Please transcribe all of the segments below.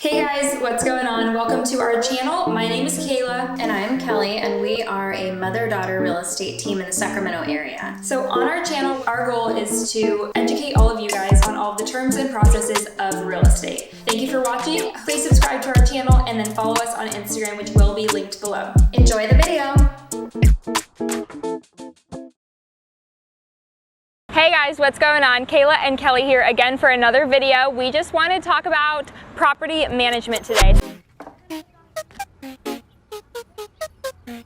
Hey guys, what's going on? Welcome to our channel. My name is Kayla. And I'm Kelly, and we are a mother-daughter real estate team in the Sacramento area. So on our channel, our goal is to educate all of you guys on all of the terms and processes of real estate. Thank you for watching. Please subscribe to our channel and then follow us on Instagram, which will be linked below. Enjoy the video. Hey guys, what's going on? Kayla and Kelly here again for another video. We just want to talk about property management today.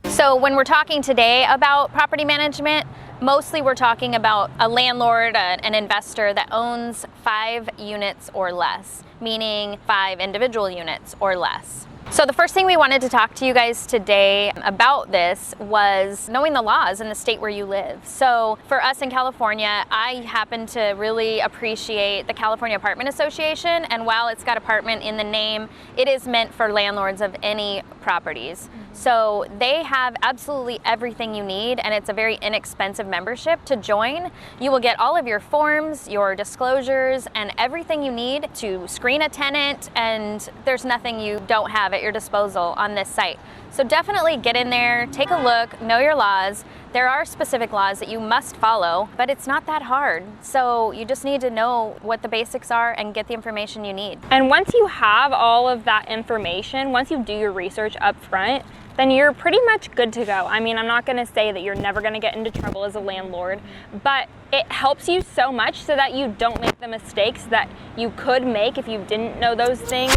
So when we're talking today about property management, mostly we're talking about a landlord, an investor that owns 5 units or less, meaning 5 individual units or less. So the first thing we wanted to talk to you guys today about this was knowing the laws in the state where you live. So for us in California, I happen to really appreciate the California Apartment Association, and while it's got apartment in the name, it is meant for landlords of any properties. So they have absolutely everything you need, and it's a very inexpensive membership to join. You will get all of your forms, your disclosures, and everything you need to screen a tenant, and there's nothing you don't have at your disposal on this site. So definitely get in there, take a look, know your laws. There are specific laws that you must follow, but it's not that hard. So you just need to know what the basics are and get the information you need. And once you have all of that information, once you do your research up front, then you're pretty much good to go. I mean, I'm not gonna say that you're never gonna get into trouble as a landlord, but it helps you so much so that you don't make the mistakes that you could make if you didn't know those things.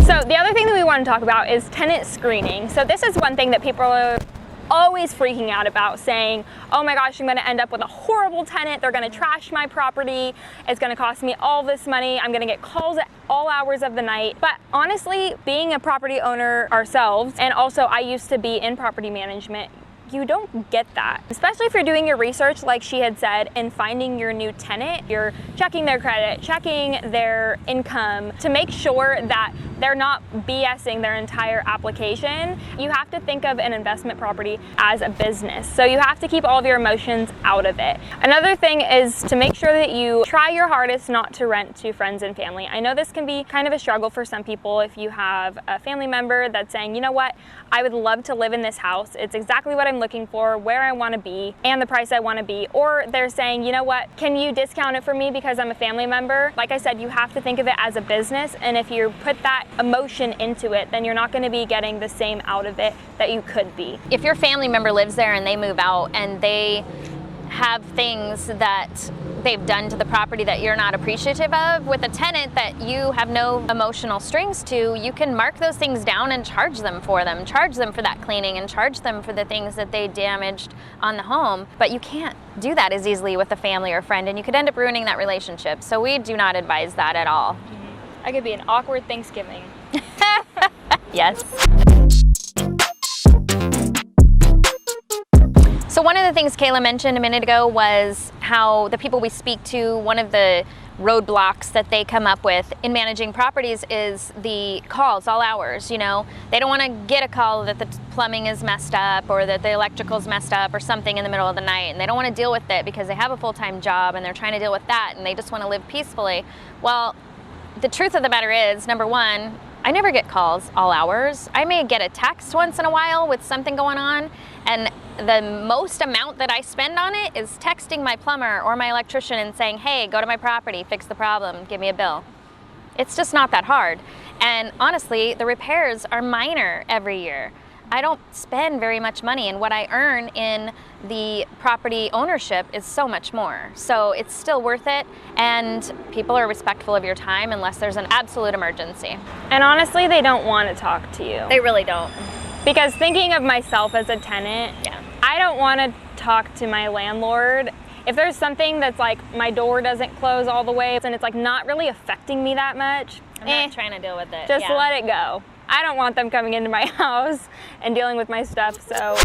So the other thing that we want to talk about is tenant screening. So this is one thing that people are always freaking out about, saying, oh my gosh, I'm going to end up with a horrible tenant. They're going to trash my property. It's going to cost me all this money. I'm going to get calls at all hours of the night. But honestly, being a property owner ourselves, and also I used to be in property management, you don't get that. Especially if you're doing your research, like she had said, and finding your new tenant, you're checking their credit, checking their income to make sure that they're not BSing their entire application. You have to think of an investment property as a business. So you have to keep all of your emotions out of it. Another thing is to make sure that you try your hardest not to rent to friends and family. I know this can be kind of a struggle for some people if you have a family member that's saying, you know what, I would love to live in this house. It's exactly what I'm looking for, where I want to be, and the price I want to be. Or they're saying, you know what, can you discount it for me because I'm a family member? Like I said, you have to think of it as a business, and if you put that emotion into it, then you're not going to be getting the same out of it that you could be. If your family member lives there and they move out and they have things that they've done to the property that you're not appreciative of, with a tenant that you have no emotional strings to, you can mark those things down and charge them for them. Charge them for that cleaning and charge them for the things that they damaged on the home. But you can't do that as easily with a family or friend, and you could end up ruining that relationship. So we do not advise that at all. That could be an awkward Thanksgiving. Yes. So one of the things Kayla mentioned a minute ago was how the people we speak to, one of the roadblocks that they come up with in managing properties is the calls all hours. You know, they don't want to get a call that the plumbing is messed up or that the electrical's messed up or something in the middle of the night, and they don't want to deal with it because they have a full-time job and they're trying to deal with that and they just want to live peacefully. Well, the truth of the matter is, number one, I never get calls all hours. I may get a text once in a while with something going on, and the most amount that I spend on it is texting my plumber or my electrician and saying, hey, go to my property, fix the problem, give me a bill. It's just not that hard. And honestly, the repairs are minor every year. I don't spend very much money, and what I earn in the property ownership is so much more. So it's still worth it, and people are respectful of your time unless there's an absolute emergency. And honestly, they don't want to talk to you. They really don't. Because thinking of myself as a tenant, Yeah. I don't want to talk to my landlord. If there's something that's like my door doesn't close all the way and it's like not really affecting me that much, I'm not trying to deal with it. just let it go. I don't want them coming into my house and dealing with my stuff, So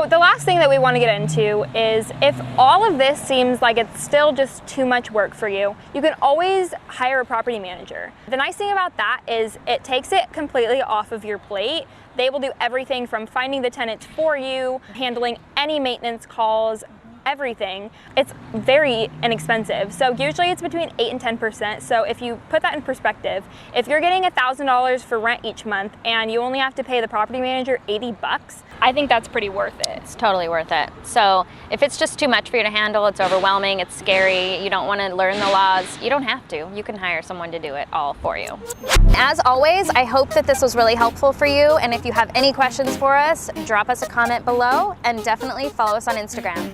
the last thing that we want to get into is, if all of this seems like it's still just too much work for you, you can always hire a property manager. The nice thing about that is it takes it completely off of your plate. They will do everything from finding the tenants for you, handling any maintenance calls, everything, it's very inexpensive. So usually it's between 8 and 10%. So if you put that in perspective, if you're getting $1,000 for rent each month and you only have to pay the property manager $80, I think that's pretty worth it. It's totally worth it. So if it's just too much for you to handle, it's overwhelming, it's scary, you don't want to learn the laws, you don't have to. You can hire someone to do it all for you. As always, I hope that this was really helpful for you, and if you have any questions for us, drop us a comment below and definitely follow us on Instagram.